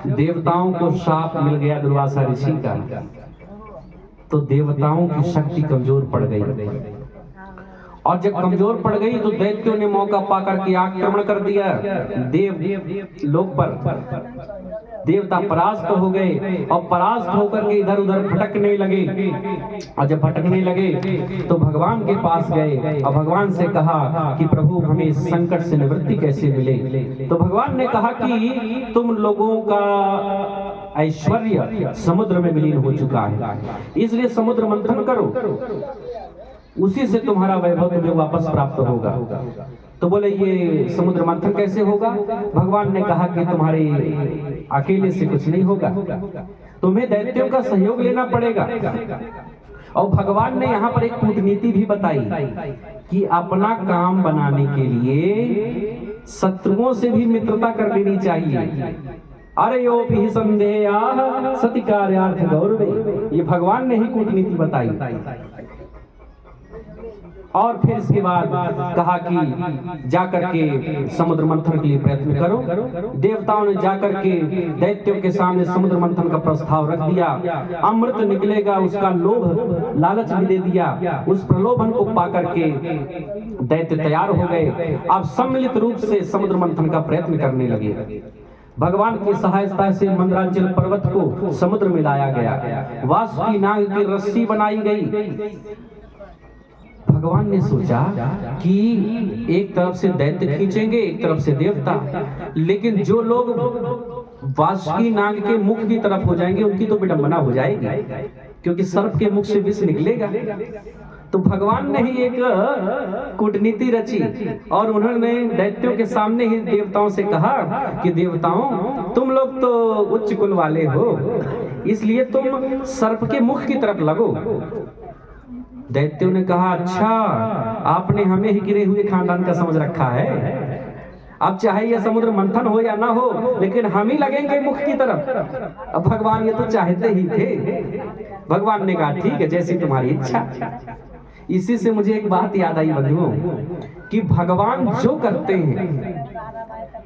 देवताओं को शाप मिल गया दुर्वासा ऋषि का, तो देवताओं की शक्ति कमजोर पड़ गई, और जब कमजोर पड़ गई तो दैत्यों ने मौका पाकर के आक्रमण कर दिया देव लोक पर। देवता परास्त हो गए और परास्त होकर के इधर उधर भटकने लगे, और जब भटकने लगे तो भगवान के पास गए और भगवान से कहा कि प्रभु हमें इस संकट से निवृत्ति कैसे मिले। तो भगवान ने कहा कि तुम लोगों का ऐश्वर्य समुद्र में विलीन हो चुका है, इसलिए समुद्र मंथन करो, उसी से तुम्हारा वैभव तुम्हें वापस प्राप्त होगा। तो बोले ये समुद्र मंथन कैसे होगा? भगवान ने कहा कि तुम्हारे अकेले से कुछ नहीं होगा, तुम्हें दैत्यों का सहयोग लेना पड़ेगा। और भगवान ने यहाँ पर एक कूटनीति भी बताई कि अपना काम बनाने के लिए शत्रुओं से भी मित्रता कर लेनी चाहिए। अरे यो भी संदेह सति कार्यार्थ गौरवे, ये भगवान ने ही कूटनीति बताई। और फिर इसके बाद कहा कि जाकर के समुद्र मंथन के लिए प्रयत्न करो। देवताओं ने जाकर के दैत्यों के सामने समुद्र मंथन का प्रस्ताव रख दिया। अमृत निकलेगा उसका लोभ लालच भी दे दिया। उस प्रलोभन को पाकर के दैत्य तैयार हो गए। अब सम्मिलित रूप से समुद्र मंथन का प्रयत्न करने लगे। भगवान की सहायता से मंदराचल पर्वत को समुद्र में लाया गया। वासुकी नाग की रस्सी बनाई गई। भगवान ने सोचा कि एक तरफ से दैत्य खींचेंगे, एक तरफ से देवता, लेकिन जो लोग वासुकी नाग के मुख की तरफ हो जाएंगे उनकी तो विडंबना हो जाएगी, क्योंकि सर्प के मुख से विष निकलेगा। तो भगवान ने ही एक कूटनीति रची और उन्होंने दैत्यों के सामने ही देवताओं से कहा कि देवताओं तुम लोग तो उच्च कुल वाले हो, इसलिए तुम सर्प के मुख की तरफ लगो। दैत्यों ने कहा अच्छा, आपने हमें ही गिरे हुए खानदान का समझ रखा है, अब चाहे यह समुद्र मंथन हो या ना हो, लेकिन हम ही लगेंगे मुख की तरफ। अब भगवान ये तो चाहते ही थे। भगवान ने कहा ठीक है, जैसी तुम्हारी इच्छा। इसी से मुझे एक बात याद आई बंधुओं, कि भगवान जो करते हैं,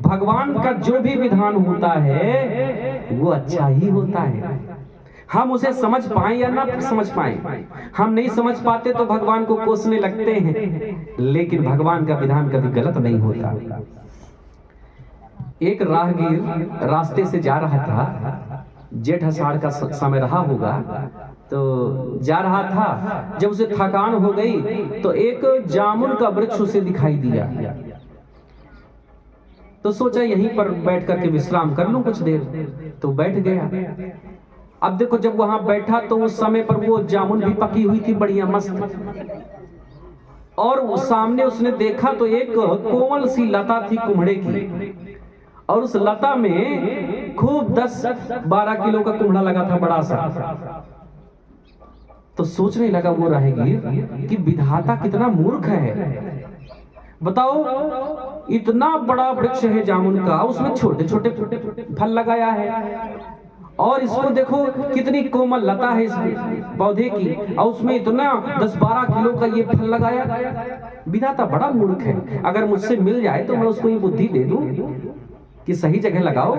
भगवान का जो भी विधान होता है वो अच्छा ही होता है। हम उसे समझ पाए या ना समझ पाए, हम नहीं समझ पाते तो भगवान को कोसने लगते हैं, लेकिन भगवान का विधान कभी गलत नहीं होता। एक राहगीर रास्ते से जा रहा था, जेठ आषाढ़ का समय रहा होगा, तो जा रहा था। जब उसे थकान हो गई तो एक जामुन का वृक्ष उसे दिखाई दिया, तो सोचा यहीं पर बैठ करके विश्राम कर लूं कुछ देर, तो बैठ गया। अब देखो जब वहां बैठा तो उस समय पर वो जामुन भी पकी हुई थी बढ़िया मस्त, और उस सामने उसने देखा तो एक कोमल सी लता थी कुम्हड़े की, और उस लता में खूब 10-12 किलो का कुम्हड़ा लगा था बड़ा सा। तो सोचने लगा वो राहगीर कि विधाता कितना मूर्ख है, बताओ इतना बड़ा वृक्ष है जामुन का, उसमें छोटे छोटे फल लगाया है, और इसको देखो कितनी कोमल लता है इस पौधे की, और उसमें इतना 10-12 किलो का ये फल लगाया। विधाता बड़ा मूर्ख है, अगर मुझसे मिल जाए तो मैं उसको ये बुद्धि दे दूं कि सही जगह लगाओ।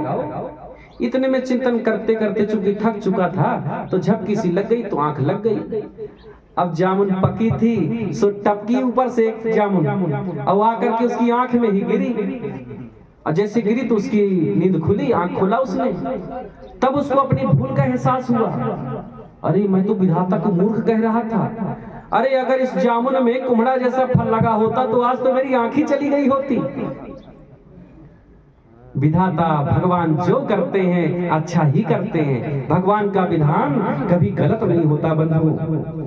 इतने में चिंतन करते करते चूंकि थक चुका था तो झपकी सी लग गई तो आंख लग गई। अब जामुन पकी थी, सो टपकी ऊपर से एक जामुन और आकर के उसकी आंख में ही गिरी, और जैसे गिरी तो उसकी नींद खुली, आंख खोला उसने, तब उसको अपनी भूल का एहसास हुआ। अरे मैं तो विधाता को मूर्ख कह रहा था, अरे अगर इस जामुन में कुम्हड़ा जैसा फल लगा होता तो आज तो मेरी आंख ही चली गई होती। विधाता भगवान जो करते हैं अच्छा ही करते हैं, भगवान का विधान कभी गलत नहीं होता बंधु।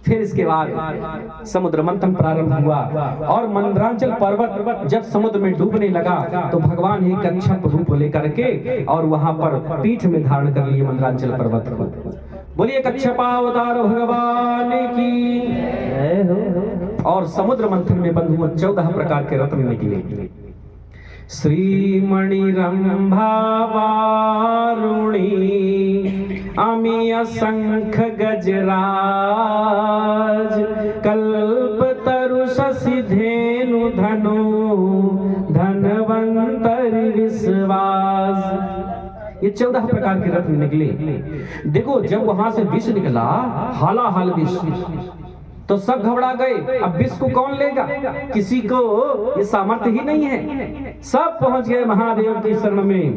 फिर इसके बाद समुद्र मंथन प्रारंभ हुआ, और मंदराचल पर्वत जब समुद्र में डूबने लगा तो भगवान ही कच्छप रूप लेकर के और वहां पर पीठ में धारण कर लिए मंदराचल पर्वत को। बोलिए कच्छपावतार भगवान की। और समुद्र मंथन में बंधुओं 14 प्रकार के रत्न निकले। श्रीमणि रंभा वारुणी अमीय शंख गजराज कल्प तरु शशि धेनु धनु धनवंतर विश्वास। ये 14 प्रकार के रत्न निकले। देखो जब वहां से विष निकला, हालाहाल विष, तो सब घबरा गए। अब विष को कौन लेगा, किसी को ये सामर्थ्य ही नहीं है। सब पहुंच गए महादेव की शरण में।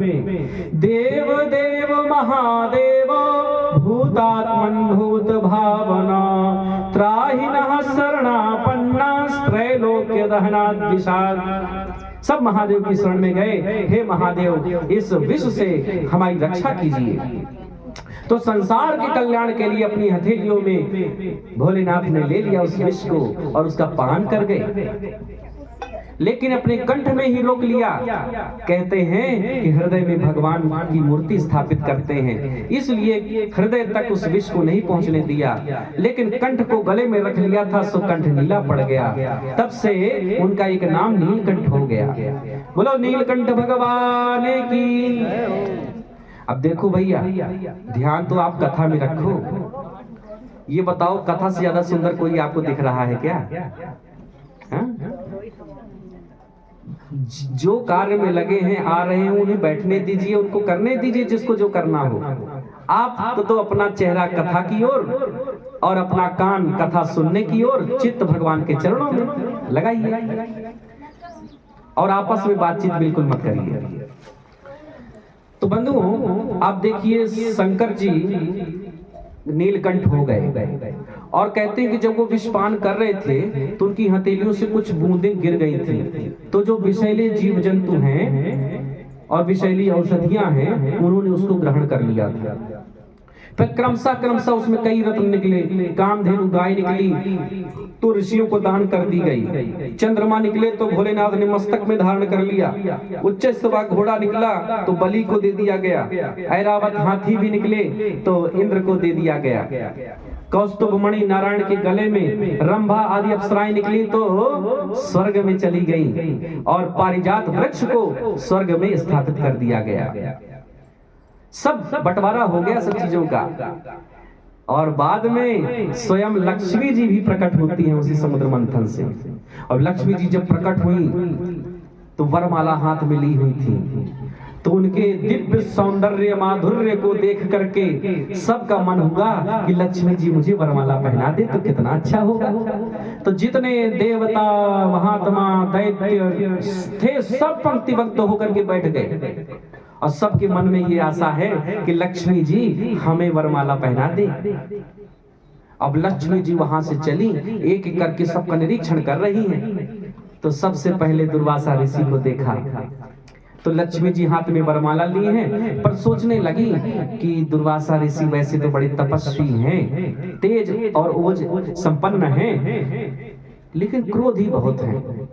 देव देव महादेव भूतात्मन भूत भावना त्राहिनः शरणापन्ना त्रैलोक्य दहनात् विषाद। सब महादेव की शरण में गए। हे महादेव, इस विष से हमारी रक्षा कीजिए। तो संसार के कल्याण के लिए अपनी हथेलियों में भोलेनाथ ने ले लिया उस विष को और उसका पान कर गए, लेकिन अपने कंठ में ही रोक लिया। कहते हैं कि हृदय में भगवान की मूर्ति स्थापित करते हैं, इसलिए हृदय तक उस विष को नहीं पहुंचने दिया, लेकिन कंठ को गले में रख लिया था, सो कंठ नीला पड़ गया। तब से उनका एक नाम नीलकंठ हो गया। बोलो नीलकंठ भगवान की। अब देखो भैया, ध्यान तो आप कथा में रखो। ये बताओ, कथा से ज्यादा सुंदर कोई आपको दिख रहा है क्या? हा? जो कार्य में लगे हैं, आ रहे हैं, उन्हें बैठने दीजिए, उनको करने दीजिए जिसको जो करना हो। आप तो अपना चेहरा कथा की ओर और अपना कान कथा सुनने की ओर, चित्त भगवान के चरणों में लगाइए और आपस में बातचीत बिल्कुल मत करिए। तो बंधुओं, आप देखिए शंकर जी नीलकंठ हो गए और कहते हैं कि जब वो विषपान कर रहे थे तो उनकी हथेलियों से कुछ बूंदें गिर गई थी। तो जो विषैले जीव जंतु हैं और विषैली औषधियां हैं, उन्होंने उसको ग्रहण कर लिया था। फिर क्रमशः उसमें कई रत्न निकले। कामधेनु गाय निकली तो ऋषियों को दान कर दी गई। चंद्रमा निकले तो भोलेनाथ ने मस्तक में धारण कर लिया। उच्च सवा घोड़ा निकला तो बलि को दे दिया गया। ऐरावत हाथी भी निकले तो इंद्र को दे दिया गया। कौस्तुभ मणि नारायण के गले में, रंभा आदि अप्सराएं निकली तो स्वर्ग में चली गई और पारिजात वृक्ष को स्वर्ग में स्थापित कर दिया गया। सब बंटवारा हो गया सब चीजों का। और बाद में स्वयं लक्ष्मी जी भी प्रकट होती हैं उसी समुद्र मंथन से। और लक्ष्मी जी जब प्रकट हुई तो वरमाला हाथ में ली हुई थी। तो उनके दिव्य सौंदर्य माधुर्य को देख करके सबका मन हुआ कि लक्ष्मी जी मुझे वरमाला पहना दे तो कितना अच्छा होगा। तो जितने देवता महात्मा दैत्य थे सब पंक्तिबद्ध होकर के बैठ गए और सबके मन में ये आशा है कि लक्ष्मी जी हमें वरमाला पहना दे। अब लक्ष्मी जी वहां से चली, एक एक करके सबका निरीक्षण कर रही हैं। तो सबसे पहले दुर्वासा ऋषि को देखा तो लक्ष्मी जी हाथ में वरमाला ली हैं, पर सोचने लगी कि दुर्वासा ऋषि वैसे तो बड़े तपस्वी हैं, तेज और ओज संपन्न हैं, लेकिन क्रोधी बहुत हैं।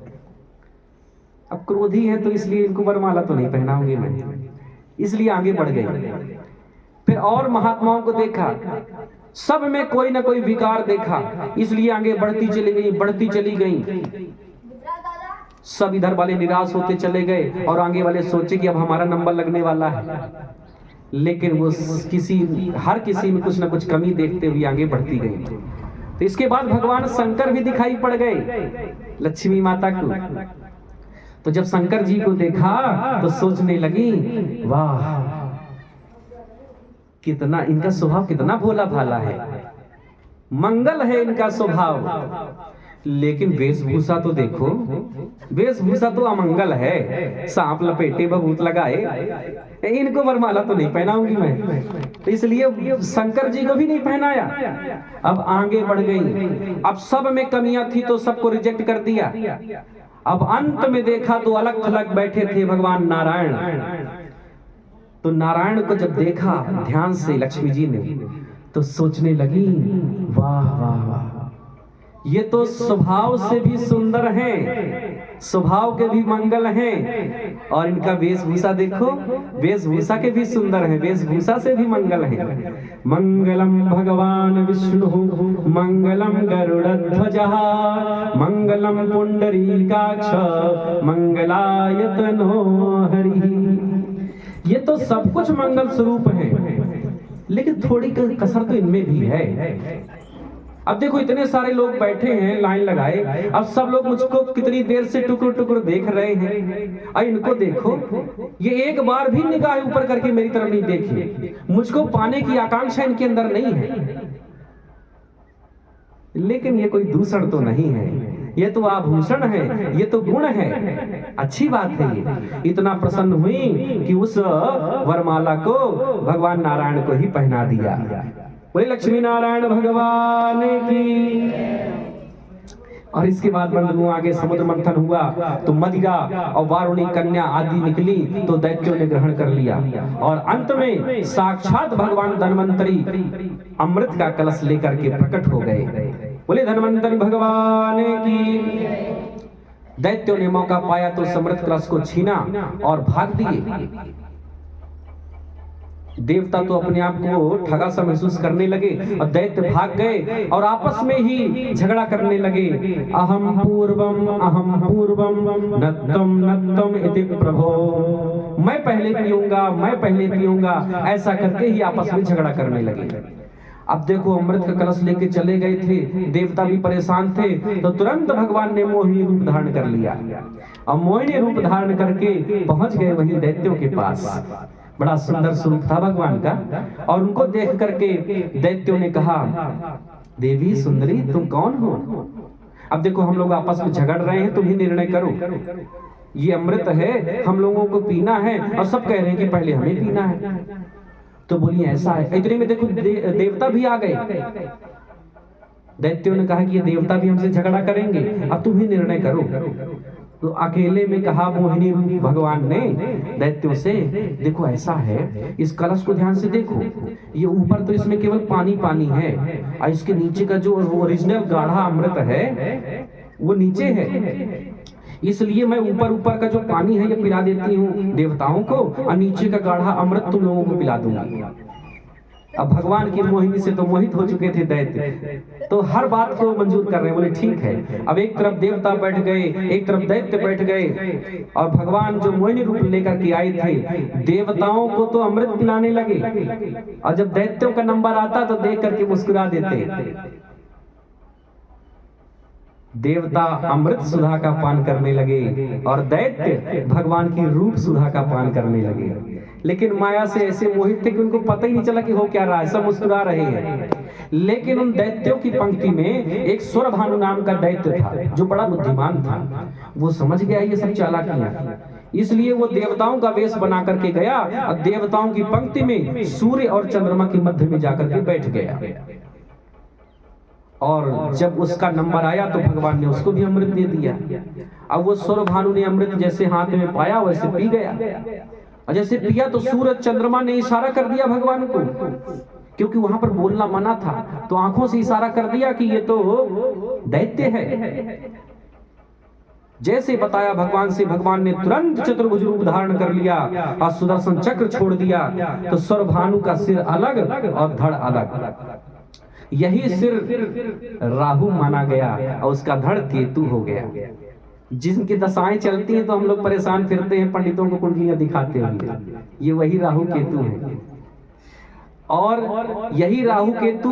अब क्रोधी हैं तो इसलिए इनको वरमाला तो नहीं पहनाऊंगी मैं, इसलिए आगे बढ़ गई। फिर और महात्माओं को देखा, सब में कोई ना कोई विकार देखा, इसलिए आगे बढ़ती चली गई। सब इधर वाले निराश होते चले गए और आगे वाले सोचे कि अब हमारा नंबर लगने वाला है, लेकिन वो हर किसी में कुछ ना कुछ कमी देखते हुए आगे बढ़ती गई। तो इसके बाद भगवान शंकर भी दिखाई पड़ गए लक्ष्मी माता को। तो जब शंकर जी को देखा तो सोचने लगी, वाह कितना इनका स्वभाव कितना भोला भाला है, मंगल है इनका स्वभाव। लेकिन वेशभूषा तो देखो, वेशभूषा तो अमंगल है, सांप लपेटे बबूत लगाए, इनको वरमाला तो नहीं पहनाऊंगी मैं। तो इसलिए शंकर जी को भी नहीं पहनाया। अब आगे बढ़ गई। अब सब में कमियां थी तो सबको रिजेक्ट कर दिया। अब अंत में देखा तो अलग थलग बैठे थे भगवान नारायण। तो नारायण को जब देखा ध्यान से लक्ष्मी जी ने, तो सोचने लगी, वाह वाह वाह, ये तो स्वभाव से भी सुंदर हैं, स्वभाव के भी मंगल हैं, और इनका वेशभूषा देखो, वेशभूषा के भी सुंदर हैं, वेशभूषा से भी मंगल हैं। मंगलम भगवान विष्णु मंगलम गरुड़ध्वजः मंगलम पुंडरीकाक्ष मंगलायतनो हरि। ये तो सब कुछ मंगल स्वरूप है, लेकिन थोड़ी कसर तो इनमें भी है। अब देखो इतने सारे लोग बैठे हैं लाइन लगाए, अब सब लोग मुझको कितनी देर से टुकुर टुकुर देख रहे हैं। और इनको देखो, ये एक बार भी निगाह ऊपर करके मेरी तरफ नहीं देखे, मुझको पाने की आकांक्षा इनके अंदर नहीं है। लेकिन ये कोई दूषण तो नहीं है, ये तो आभूषण है, ये तो गुण है, अच्छी बात है। ये इतना प्रसन्न हुई कि उस वरमाला को भगवान नारायण को ही पहना दिया। बोले लक्ष्मी नारायण भगवान की। और इसके बाद बंधुओं आगे समुद्र मंथन हुआ तो मदिरा और वारुणी कन्या आदि निकली तो दैत्यों ने ग्रहण कर लिया। और अंत में साक्षात भगवान धन्वंतरी अमृत का कलश लेकर के प्रकट हो गए। बोले धन्वंतरी भगवान की। दैत्यों ने मौका पाया तो अमृत कलश को छीना और भाग दिए। देवता तो अपने आप को ठगा सा महसूस करने लगे और दैत्य भाग गए और आपस में ही झगड़ा करने लगे। अहम पूर्वम नत्तम नत्तम इति प्रभो, मैं पहले पीऊंगा, मैं पहले पीऊंगा, ऐसा करके ही आपस में झगड़ा करने लगे। अब देखो अमृत का कलश लेके चले गए थे, देवता भी परेशान थे, तो तुरंत भगवान ने मोहिनी रूप धारण कर लिया और मोहिनी रूप धारण करके पहुंच गए वहीं दैत्यों के पास। बड़ा सुंदर स्वरूप था भगवान का। और उनको देख करके दैत्यों ने कहा, देवी सुंदरी तुम कौन हो? अब देखो हम लोग आपस में झगड़ रहे हैं, तुम ही निर्णय करो। ये अमृत है, हम लोगों को पीना है और सब कह रहे हैं कि पहले हमें पीना है। तो बोलिए ऐसा है। इतने में देखो देवता भी आ गए। दैत्यों ने कहा कि ये देवता भी हमसे झगड़ा करेंगे, अब तुम ही निर्णय करो। तो अकेले में कहा मोहिनी रूप भगवान ने दैत्यों से, देखो ऐसा है, इस कलश को ध्यान से देखो, ये ऊपर तो इसमें केवल पानी पानी है और इसके नीचे का जो ओरिजिनल गाढ़ा अमृत है वो नीचे है। इसलिए मैं ऊपर ऊपर का जो पानी है ये पिला देती हूँ देवताओं को और नीचे का गाढ़ा अमृत तुम लोगों को पिला दूंगी। अब भगवान की मोहिनी से तो मोहित हो चुके थे दैत्य, तो हर बात को मंजूर कर रहे हैं। बोले ठीक है। अब एक तरफ देवता बैठ गए, एक तरफ दैत्य बैठ गए और भगवान जो मोहिनी रूप लेकर के आए थे देवताओं को तो अमृत पिलाने लगे और जब दैत्यों का नंबर आता तो देख करके मुस्कुरा देते। देवता अमृत सुधा का पान करने लगे और दैत्य भगवान की रूप सुधा का पान करने लगे। लेकिन माया से ऐसे मोहित थे कि उनको पता ही नहीं चला कि हो क्या रहा है, सब मुस्कुरा रहे हैं। लेकिन उन दैत्यों की पंक्ति में एक स्वरभानु नाम का दैत्य था जो बड़ा बुद्धिमान था। वो समझ गया ये सब चालाकियां, इसलिए वो देवताओं का वेश बना करके गया और देवताओं की पंक्ति में सूर्य और चंद्रमा के मध्य में जाकर के बैठ गया। और जब उसका नंबर आया तो भगवान ने उसको भी अमृत दे दिया। अब वो स्वरभानु ने अमृत जैसे हाथ में पाया वैसे पी गया और जैसे पिया तो सूरज चंद्रमा ने इशारा कर दिया भगवान को, क्योंकि वहां पर बोलना मना था, तो आंखों से इशारा कर दिया कि ये तो दैत्य है। जैसे बताया भगवान से, भगवान ने तुरंत चतुर्भुज रूप धारण कर लिया और सुदर्शन चक्र छोड़ दिया। तो स्वरभानु का सिर अलग और धड़ अलग। यही सिर राहु माना गया और उसका धड़ केतु हो गया। जिनकी दशाएं चलती हैं तो हम लोग परेशान फिरते हैं पंडितों को कुंडलियां दिखाते हुए, ये वही राहु केतु हैं। और यही राहु केतु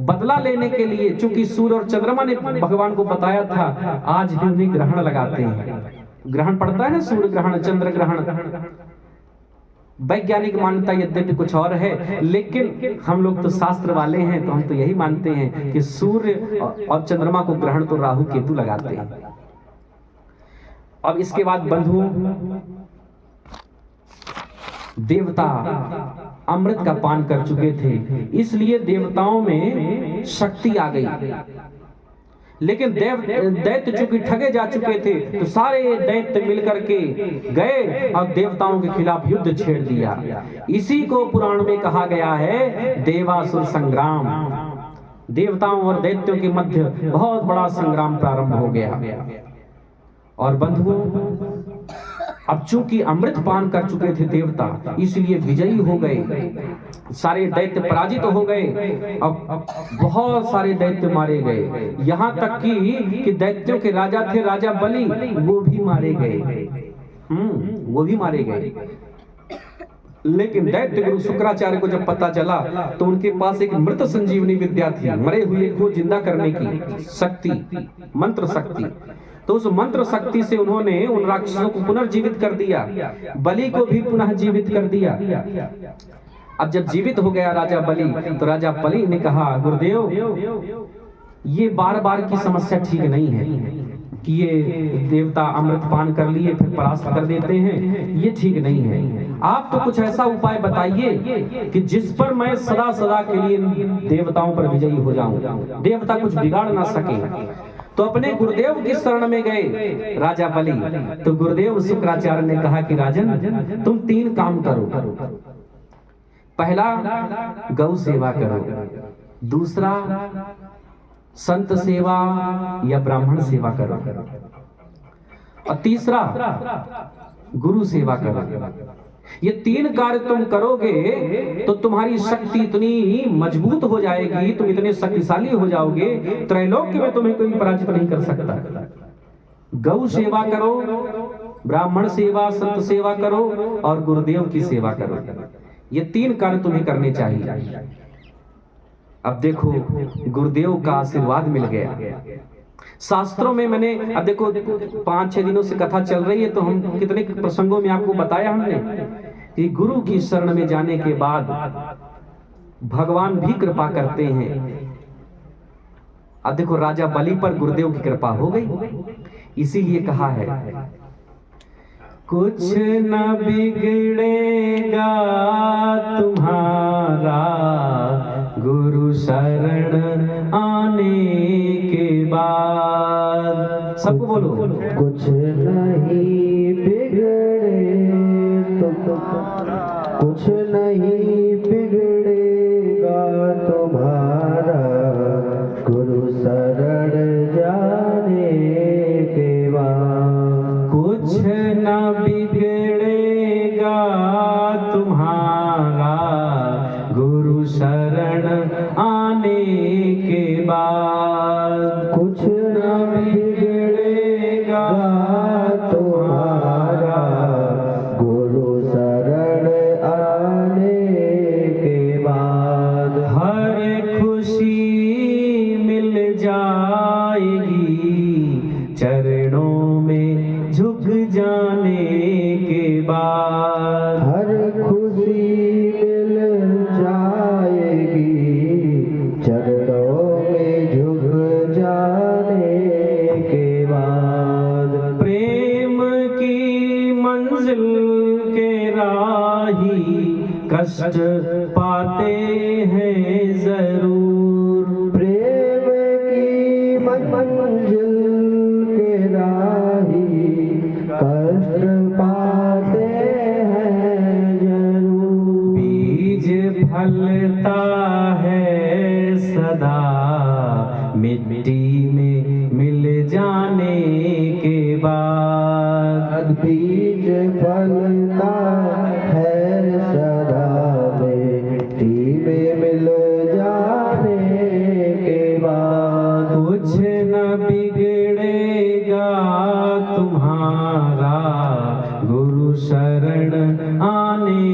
बदला लेने के लिए, चूंकि सूर्य और चंद्रमा ने भगवान को बताया था, आज भी उन्हें ग्रहण लगाते हैं। ग्रहण पड़ता है ना, सूर्य ग्रहण, चंद्र ग्रहण। वैज्ञानिक मान्यता यद्यपि कुछ और है, लेकिन हम लोग तो शास्त्र वाले हैं, तो हम तो यही मानते हैं कि सूर्य और चंद्रमा को ग्रहण तो राहु केतु लगाते हैं। अब इसके बाद बंधुओं, देवता अमृत का पान कर चुके थे, इसलिए देवताओं में शक्ति आ गई। लेकिन दैत्य चूंकि ठगे जा चुके थे तो सारे दैत्य मिलकर के गए और देवताओं के खिलाफ युद्ध छेड़ दिया। इसी को पुराण में कहा गया है देवासुर संग्राम। देवताओं और दैत्यों के मध्य बहुत बड़ा संग्राम प्रारंभ हो गया। और बंधुओं, अब चूंकि अमृत पान कर चुके थे देवता, इसलिए विजयी हो गए, सारे दैत्य पराजित हो गए। अब बहुत सारे दैत्य मारे गए, यहाँ तक कि दैत्यों के राजा थे राजा बलि, वो भी मारे गए। वो भी मारे गए। लेकिन दैत्य गुरु शुक्राचार्य को जब पता चला तो उनके पास एक मृत संजीवनी विद्या थी, मरे हुए को जिंदा करने की शक्ति, मंत्र शक्ति। तो उस मंत्र शक्ति से उन्होंने उन राक्षसों को पुनर्जीवित कर दिया, बलि को भी पुनः जीवित कर दिया। अब जब जीवित हो गया राजा बलि, तो राजा बलि ने कहा, गुरुदेव ये बार बार की समस्या ठीक नहीं है कि ये देवता अमृत पान कर लिए फिर परास्त कर देते हैं, ये ठीक नहीं है। आप तो कुछ ऐसा उपाय बताइए कि जिस पर मैं सदा सदा के लिए देवताओं पर विजयी हो जाऊं, देवता कुछ बिगाड़ ना सके। तो अपने गुरुदेव की शरण में गए राजा बलि। तो गुरुदेव शुक्राचार्य ने कहा कि राजन, तुम 3 काम करो। पहला, गौ सेवा करो। दूसरा, संत सेवा या ब्राह्मण सेवा करो। और तीसरा, गुरु सेवा करो। ये 3 कार्य तुम करोगे तो तुम्हारी शक्ति इतनी मजबूत हो जाएगी, तुम इतने शक्तिशाली हो जाओगे, त्रैलोक्य में तुम्हें कोई पराजित नहीं कर सकता। गौ सेवा करो, ब्राह्मण सेवा, संत सेवा करो और गुरुदेव की सेवा करो। ये 3 कार्य तुम्हें करने चाहिए। अब देखो, गुरुदेव का आशीर्वाद मिल गया। शास्त्रों में मैंने, अब देखो 5-6 दिनों से कथा चल रही है, तो हम कितने प्रसंगों में आपको बताया हमने कि गुरु की शरण में जाने के बाद भगवान भी कृपा करते हैं। अब देखो, राजा बलि पर गुरुदेव की कृपा हो गई, इसीलिए कहा है, कुछ न बिगड़ेगा तुम्हारा गुरु शरण आने के बाद। सबको बोलो, कुछ नहीं बिगड़े कुछ नहीं बिगड़ेगा तुम्हारा गुरु शरण जाने के बाद। कुछ न बिगड़ेगा तुम्हारा गुरु शरण आने के बाद। कुछ न बिगड़ेगा तुम्हारा गुरु शरण आने के बाद। हर खुशी मिल जाएगी चरणों में झुक जाने के बाद। हर खुशी मिल जाएगी चरणों में झुक जाने के बाद। प्रेम की मंजिल के राही कष्ट पाते हैं जरूर। प्रेम की मंजिल के राही कष्ट पाते हैं जरूर। बीज फलता है सदा मिट्टी में मिल जाने के बाद। बीज फलता है सदा मिट्टी में मिल जाने के बाद। कुछ न बिगड़ेगा तुम्हारा गुरु शरण आने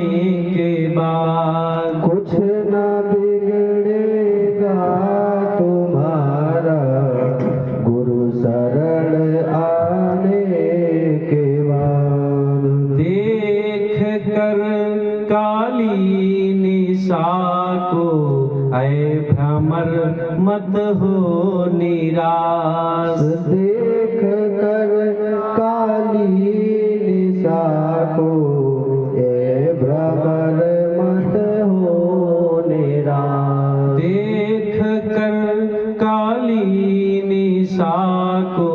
के बाद। कुछ न बिगड़ेगा तुम्हारा गुरु शरण आने के बाद। देख कर काली निशा को ऐ भ्रमर मत हो निराश। देख कर काली निशा को ए भ्रमर मत हो निराश। देख कर काली निशा को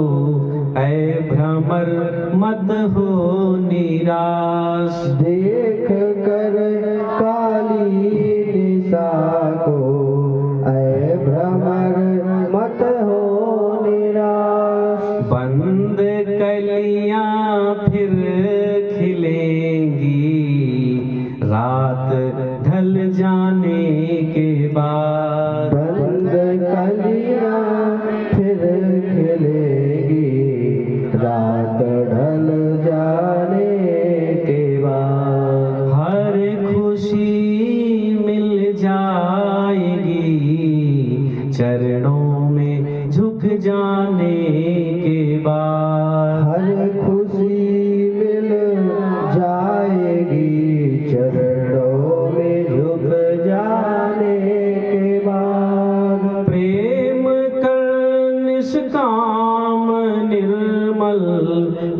ऐ भ्रमर मत हो निराश। देख कर काली निशा को ऐ भ्रमर मत हो निराश। बंद कलियां फिर खिलेंगी रात ढल जाने के बाद। बंद कलियां फिर खिलेगी रात ढल जाने के बाद। हर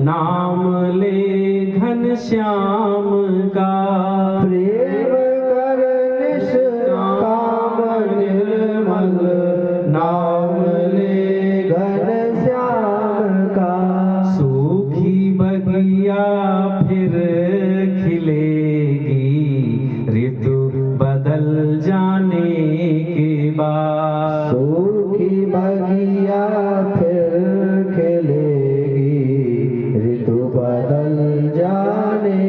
नाम ले घन श्याम का। प्रेम कर निष्काम निर्मल नाम ले घन श्याम का। सूखी बगिया फिर खिलेगी ऋतु बदल जाने के बाद। सूखी बगिया फिर खिलेगी ऋतु बदल जाने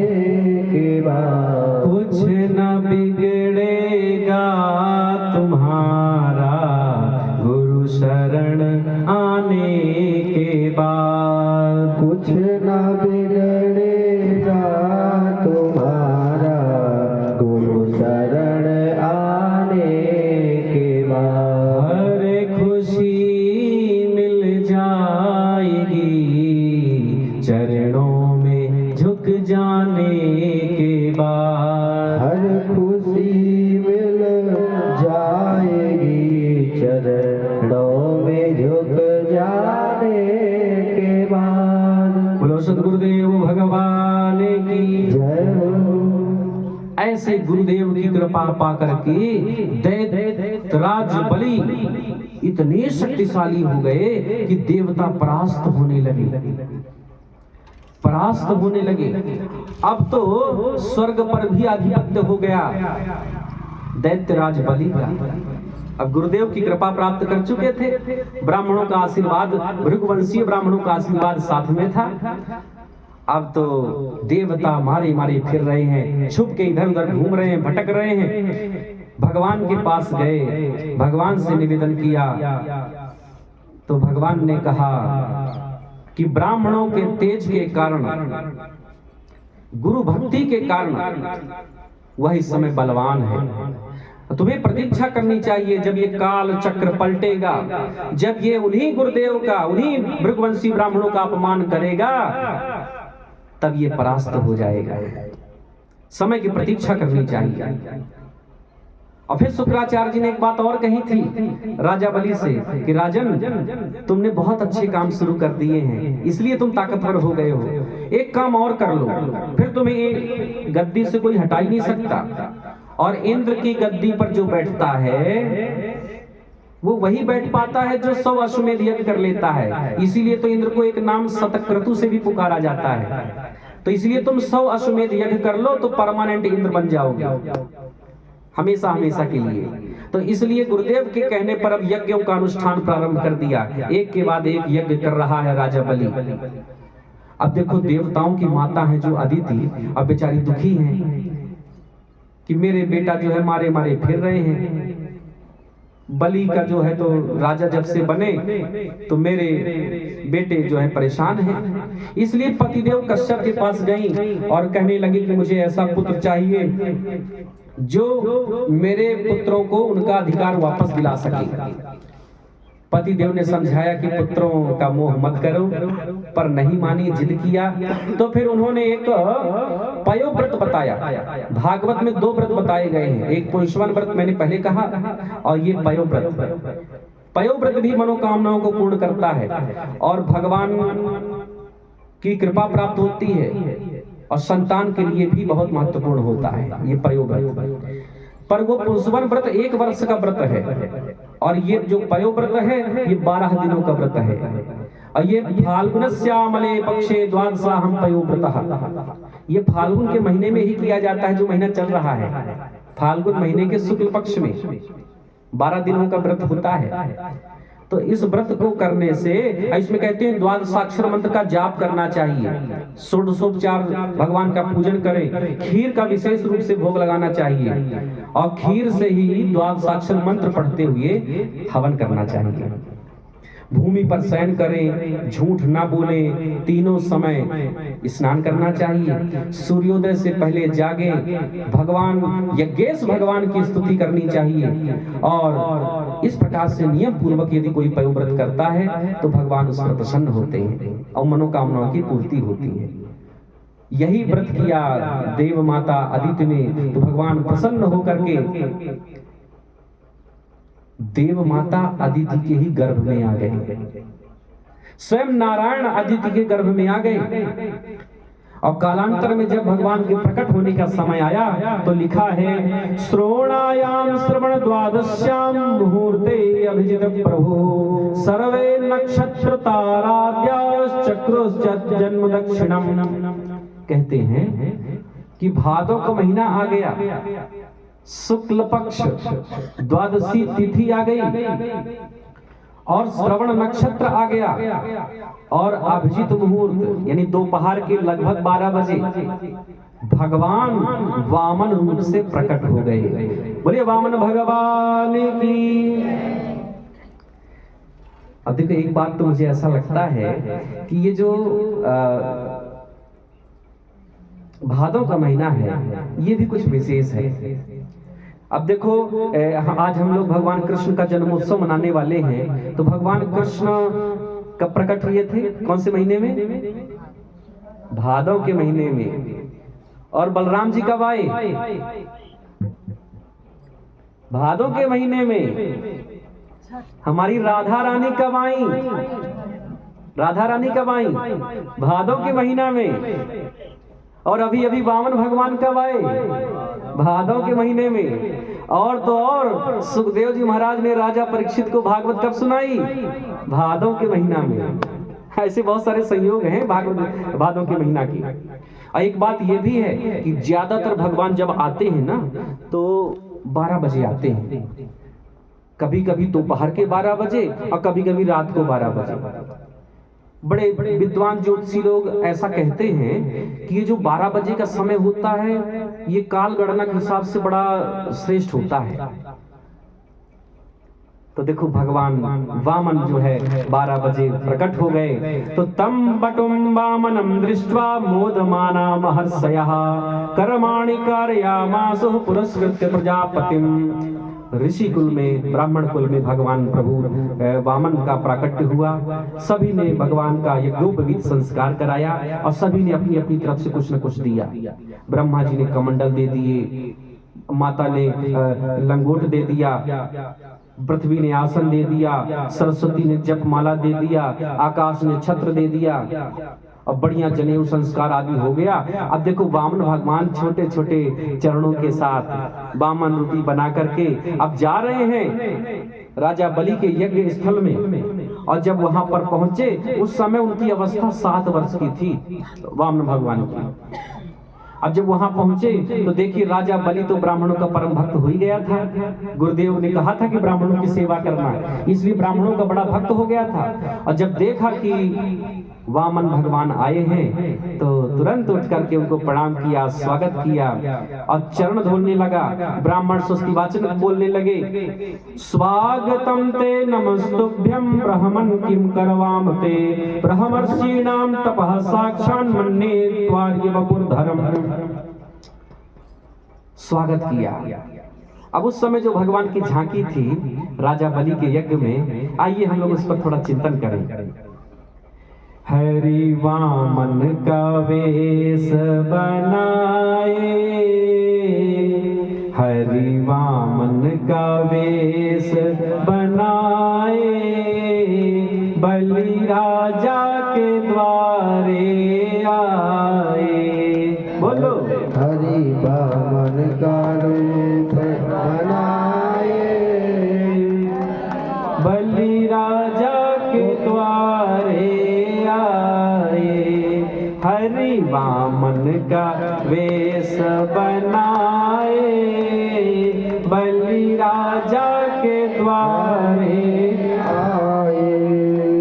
के बाद। कुछ न बिगड़ेगा तुम्हारा गुरु शरण आने के बाद। कुछ न बिगड़ेगा तुम्हारा गुरु शरण आने के बाद। हर खुशी मिल जाएगी चरणों में झुक जाने के बाद। हर खुशी मिल जाएगी चरणों में झुक जाने के बाद। बोलो सद्गुरुदेव भगवान की जय हो। ऐसे गुरुदेव की कृपा पाकर के दैत्यराज बलि इतने शक्तिशाली हो गए कि देवता परास्त होने लगे। अब तो स्वर्ग पर भी आधिपत्य हो गया दैत्यराज बलि का। अब गुरुदेव की कृपा प्राप्त कर चुके थे, ब्राह्मणों का आशीर्वाद, भृगुवंशीय ब्राह्मणों का आशीर्वाद साथ में था। अब तो देवता मारे मारे फिर रहे हैं, छुप के इधर उधर घूम रहे हैं, भटक रहे हैं। भगवान के पास गए, भगवान से निवेदन किया तो भगवान ने कहा कि ब्राह्मणों के तेज के कारण, गुरु भक्ति के कारण वह इस समय बलवान है। तुम्हें प्रतीक्षा करनी चाहिए, जब ये काल चक्र पलटेगा, जब ये उन्हीं गुरुदेव का, उन्हीं भृगुवंशी ब्राह्मणों का अपमान करेगा, तब ये परास्त हो जाएगा। समय की प्रतीक्षा करनी चाहिए। और फिर शुक्राचार्य जी ने एक बात और कही थी राजा बलि से कि राजन, तुमने बहुत अच्छे काम शुरू कर दिए हैं, इसलिए तुम ताकतवर हो गए हो। एक काम और कर लो, फिर तुम्हें गद्दी से कोई हटा ही नहीं सकता। और इंद्र की गद्दी पर जो बैठता है वो वही बैठ पाता है जो 100 अश्वमेध यज्ञ कर लेता है। इसीलिए तो इंद्र को एक नाम शतक्रतु से भी पुकारा जाता है। तो इसलिए तुम 100 अश्वमेध यज्ञ कर लो तो परमानेंट इंद्र बन जाओगे, हमेशा हमेशा के लिए। तो इसलिए गुरुदेव के कहने पर अब यज्ञों का अनुष्ठान प्रारंभ कर दिया। एक के बाद एक यज्ञ कर रहा है राजा बलि। अब देखो, देवताओं की माता है जो अदिति, अब बेचारी दुखी है कि मेरे बेटा जो है मारे मारे फिर रहे हैं। बलि का जो है तो राजा जब से बने तो मेरे बेटे जो है परेशान हैं। इसलिए पतिदेव कश्यप के पास गई और कहने लगी कि मुझे ऐसा पुत्र चाहिए जो मेरे पुत्रों को उनका अधिकार वापस दिला सके। पतिदेव ने समझाया कि पुत्रों का मोह मत करो, पर नहीं मानी, जिद किया। तो फिर उन्होंने एक पयोव्रत बताया। भागवत में 2 व्रत बताए गए हैं, एक पुंसवन व्रत मैंने पहले कहा, और ये पयोव्रत। पयोव्रत भी मनोकामनाओं को पूर्ण करता है और भगवान की कृपा प्राप्त होती है, और संतान के लिए भी बहुत महत्वपूर्ण होता है ये पयोव्रत। पर वो पुंसवन व्रत 1 वर्ष का व्रत है, और ये जो पयोव्रत है ये 12 दिनों का व्रत है। और ये फाल्गुनस्यामले पक्षे द्वादशाहं पयोव्रतः, ये फाल्गुन के महीने में ही किया जाता है, जो महीना चल रहा है। फाल्गुन महीने के शुक्ल पक्ष में 12 दिनों का व्रत होता है। तो इस व्रत को करने से, इसमें कहते हैं द्वादशाक्षर मंत्र का जाप करना चाहिए, षोडशोपचार भगवान का पूजन करें, खीर का विशेष रूप से भोग लगाना चाहिए, और खीर से ही द्वादशाक्षर मंत्र पढ़ते हुए हवन करना चाहिए। भूमि पर शयन करें, झूठ ना बोलें, तीनों समय स्नान करना चाहिए, सूर्योदय से पहले जागे, भगवान यज्ञेश भगवान की स्तुति करनी चाहिए। और इस प्रकार से नियम पूर्वक यदि कोई पयोव्रत करता है तो भगवान उस पर प्रसन्न होते हैं और मनोकामनाओं की पूर्ति होती है। यही व्रत किया देव माता अदिति ने, तो भगवान प्रसन्न होकर के देव माता अदिति के ही गर्भ में आ गए। स्वयं नारायण अदिति के गर्भ में आ गए। और कालांतर में जब भगवान के प्रकट होने का समय आया तो लिखा है श्रोणायाम श्रवण द्वादश्याम मुहूर्ते अभिजित प्रभु सर्वे नक्षत्र ताराद्याश्चक्रुश्च जन्म दक्षिणम। कहते हैं कि भादों का महीना आ गया, शुक्ल पक्ष द्वादशी तिथि आ गई और श्रवण नक्षत्र आ गया और अभिजित मुहूर्त यानी दोपहर के लगभग 12 बजे भगवान वामन रूप से प्रकट हो गए। बोलिए वामन भगवान की। अब देखो एक बात तो मुझे ऐसा लगता है कि ये जो भादों का महीना है ये भी कुछ विशेष है। अब देखो आज हम लोग भगवान कृष्ण का जन्मोत्सव मनाने वाले हैं, तो भगवान कृष्ण कब प्रकट हुए थे? कौन से महीने में? भादव के महीने में। और बलराम जी कब आए? भादव के महीने में। हमारी राधा रानी कब आई? राधा रानी कब आई? भादव के महीना में। और अभी अभी वामन भगवान कब आए? भादव के महीने में। और तो और सुखदेव जी महाराज ने राजा परीक्षित को भागवत कब सुनाई? भादव के महीना में। ऐसे बहुत सारे संयोग हैं भागवत भादव के महीना की। और एक बात यह भी है कि ज्यादातर भगवान जब आते हैं ना तो 12 बजे आते हैं, कभी कभी दोपहर के 12 बजे और कभी कभी रात को 12 बजे। बड़े बड़े विद्वान ज्योतिषी लोग ऐसा कहते हैं कि ये जो 12 बजे का समय होता है ये काल गणना के हिसाब से बड़ा श्रेष्ठ होता है। तो देखो भगवान वामन जो है 12 बजे प्रकट हो गए। तो तम बटुम वामनम दृष्ट्वा मोदमाना महर्षयः कर्माणि कारयामासु पुरस्कृत्य प्रजापतिम। ऋषि कुल में ब्राह्मण कुल में भगवान प्रभु वामन का प्राकट्य हुआ। सभी ने भगवान का यज्ञोपवीत संस्कार कराया और सभी ने अपनी अपनी तरफ से कुछ न कुछ दिया। ब्रह्मा जी ने कमंडल दे दिए, माता ने लंगोट दे दिया, पृथ्वी ने आसन दे दिया, सरस्वती ने जपमाला दे दिया, आकाश ने छत्र दे दिया और बढ़िया जनेऊ संस्कार आदि हो गया। अब देखो वामन भगवान छोटे छोटे चरणों के साथ वामन रूपी बना करके अब जा रहे हैं राजा बलि के यज्ञ स्थल में। और जब वहां पर पहुंचे उस समय उनकी अवस्था 7 वर्ष की थी वामन भगवान की। अब जब वहां पहुंचे तो देखिए राजा बलि तो ब्राह्मणों का परम भक्त हो ही गया था। गुरुदेव ने कहा था कि ब्राह्मणों की सेवा करना, इसलिए ब्राह्मणों का बड़ा भक्त हो गया था। और जब देखा कि वामन भगवान आए हैं तो तुरंत उठ करके उनको प्रणाम किया, स्वागत किया और चरण धोने लगा। ब्राह्मण स्वस्तिवाचन बोलने लगे, स्वागतम ते नमस्तुभ्यं ब्राह्मण किम करवाम ते ब्रह्मर्षीणाम तपः साक्षान् मन्ये त्वार्य वपुर्धरम्। स्वागत किया। अब उस समय जो भगवान की झांकी थी राजा बलि के यज्ञ में, आइए हम लोग उस पर थोड़ा चिंतन करें। हरि वामन का वेश बनाए, हरि वामन का वेश बनाए, बलि राजा के द्वारे आए। बोलो हरि वामन का रूप बनाए, बलि राजा के द्वारे हरि वामन का वेश बनाए, बलि राजा के द्वारे आए।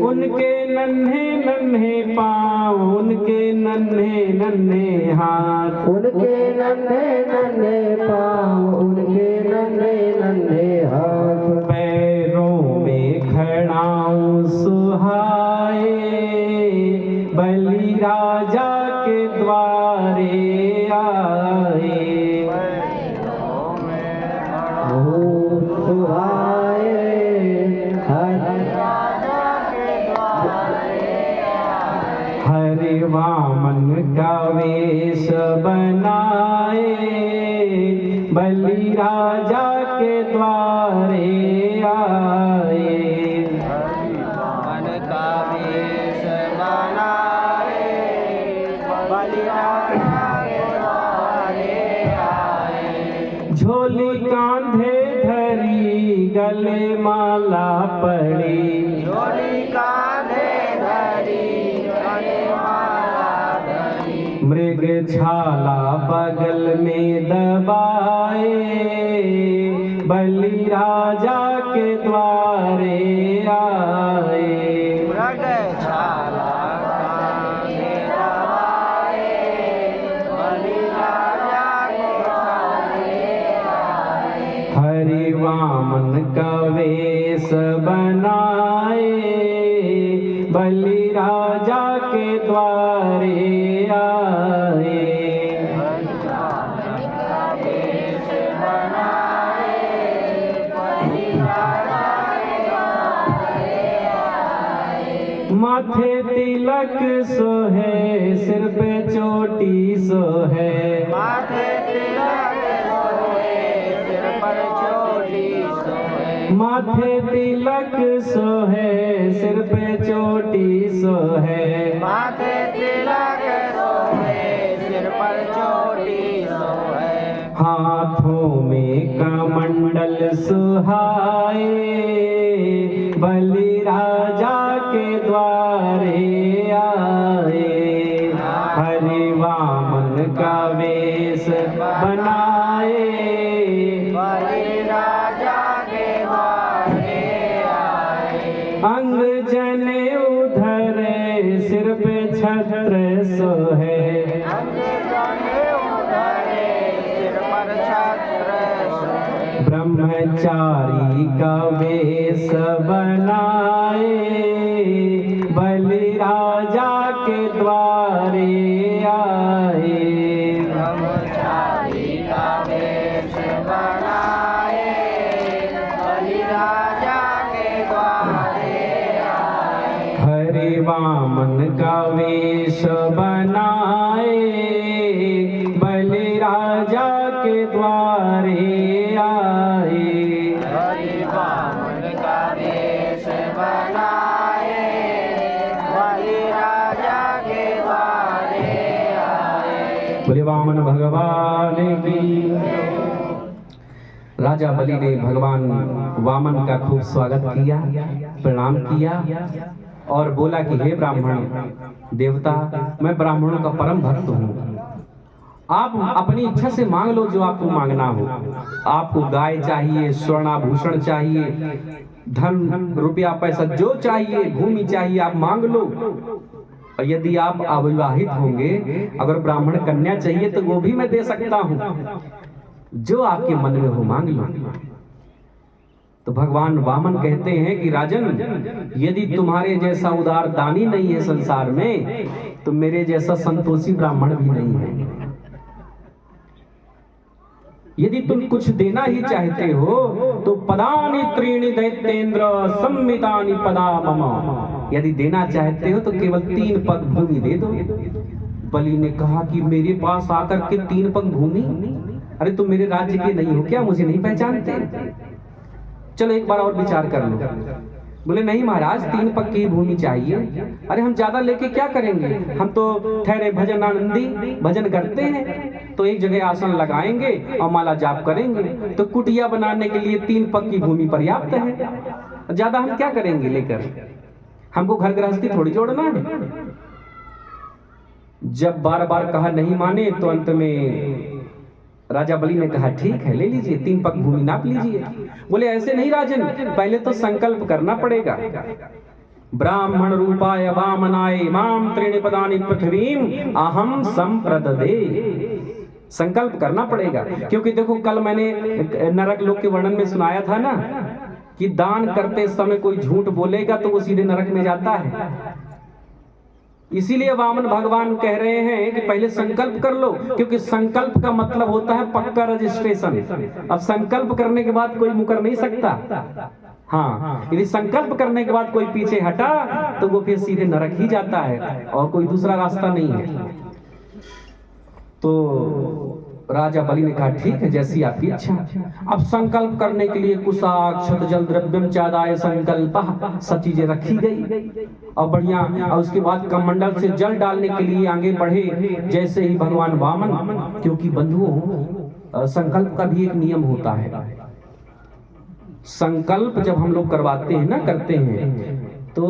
उनके नन्हे नन्हे पाँव, उनके नन्हे नन्हे हाथ, उनके नन्हे नन्हे पाँव, उनके नन्हे नन्हे हाथ, पैरों में खड़ाऊं सुहाए, बलि राजा के द्वारे आए। सुहाए हरि वामन का वेश बनाए, बलि राजा के द्वारे आए। वामन का वेश कांधे धरी गले माला पड़ी, झोली कांधे धरी गले माला धरी, मृग छाला बगल में दबाए, बलि राजा के द्वारे आए। मृग छाला कांधे दबाए, बलि राजा के द्वारे आए। हरि वामन का वेश बनाए, बलि राजा के द्वारे आए। माथे तिलक सोहे, सिर पे चोटी सोहे, माथे तिलक सोहे, सिर पर चोटी सोहे, माथे तिलक सोहे, सिर पे चोटी सोहे, माथे तिलक सोहे, सिर पर चोटी सोहे। हाथों में कमंडल सुहाए, बलि राजा के द्वारे आए। हरि वामन का वेश बनाए, बलि राजा के द्वारे आए। अंग जने उधरे, सिर पे छत्र सोहे, अंग जने उधरे, सिर पर छत्र सोहे। ब्रह्मचारी का वेश बनाए, बलि राजा के द्वारे आए। ब्रह्मचारी का वेश बनाए, बलि राजा के द्वारे आए। हरि वामन का वेश बनाए, बलि राजा के द्वारे आए। हरि वामन का वेश बनाए, बलि राजा के द्वारे आए। बोले वामन भगवान की। राजा बलि ने भगवान वामन का खूब स्वागत किया, प्रणाम किया और बोला कि हे ब्राह्मण देवता, मैं ब्राह्मणों का परम भक्त हूँ। आप अपनी इच्छा से मांग लो जो आपको मांगना हो। आपको गाय चाहिए, स्वर्णाभूषण चाहिए, धन रुपया पैसा जो चाहिए, भूमि चाहिए, आप मांग लो। और यदि आप अविवाहित होंगे, अगर ब्राह्मण कन्या चाहिए तो वो भी मैं दे सकता हूँ। जो आपके मन में हो मांग लो। तो भगवान वामन कहते हैं कि राजन, यदि तुम्हारे जैसा उदार दानी नहीं है संसार में, तो मेरे जैसा संतोषी ब्राह्मण भी नहीं है। यदि तुम कुछ देना ही चाहते हो तो पदानि त्रीणि दैत्येंद्र सम्मितानि पदा मम। यदि देना चाहते हो तो केवल 3 पग भूमि दे दो। बलि ने कहा कि मेरे पास आकर के 3 पग भूमि? अरे तुम मेरे राज्य के नहीं हो क्या? मुझे नहीं पहचानते? चलो एक बार और विचार कर लो। बोले नहीं महाराज, 3 पग की भूमि चाहिए। अरे हम ज्यादा लेके क्या करेंगे? हम तो ठहरे भजन आनंदी, भजन करते हैं, तो एक जगह आसन लगाएंगे और माला जाप करेंगे। तो कुटिया बनाने के लिए 3 पग की भूमि पर्याप्त है। ज्यादा हम क्या करेंगे लेकर? हमको घर गृहस्थी थोड़ी जोड़ना है। जब बार बार कहा नहीं माने तो अंत में राजा बलि ने कहा ठीक है, ले लीजिए, 3 पग भूमि नाप लीजिए। बोले ऐसे नहीं राजन, पहले तो संकल्प करना पड़ेगा। ब्राह्मण रूपाय वामनाय माम त्रीणि पदानि पृथ्वीम अहम संप्रददे। संकल्प करना पड़ेगा, क्योंकि देखो कल मैंने नरक लोक के वर्णन में सुनाया था ना कि दान करते समय कोई झूठ बोलेगा तो वो सीधे नरक में जाता है। इसीलिए वामन भगवान कह रहे हैं कि पहले संकल्प कर लो, क्योंकि संकल्प का मतलब होता है पक्का रजिस्ट्रेशन। अब संकल्प करने के बाद कोई मुकर नहीं सकता। हाँ, यदि संकल्प करने के बाद कोई पीछे हटा तो वो फिर सीधे नरक ही जाता है और कोई दूसरा रास्ता नहीं है। तो राजा बलि ने कहा ठीक है, जैसी आपकी इच्छा। अब संकल्प करने के लिए कुशाक्षत जल द्रव्यम चादाय संकल्प, सब चीजें रखी गई और बढ़िया। और उसके बाद कमंडल से जल डालने के लिए आगे बढ़े जैसे ही भगवान वामन, क्योंकि बंधुओं संकल्प का भी एक नियम होता है। संकल्प जब हम लोग करवाते हैं ना, करते हैं, तो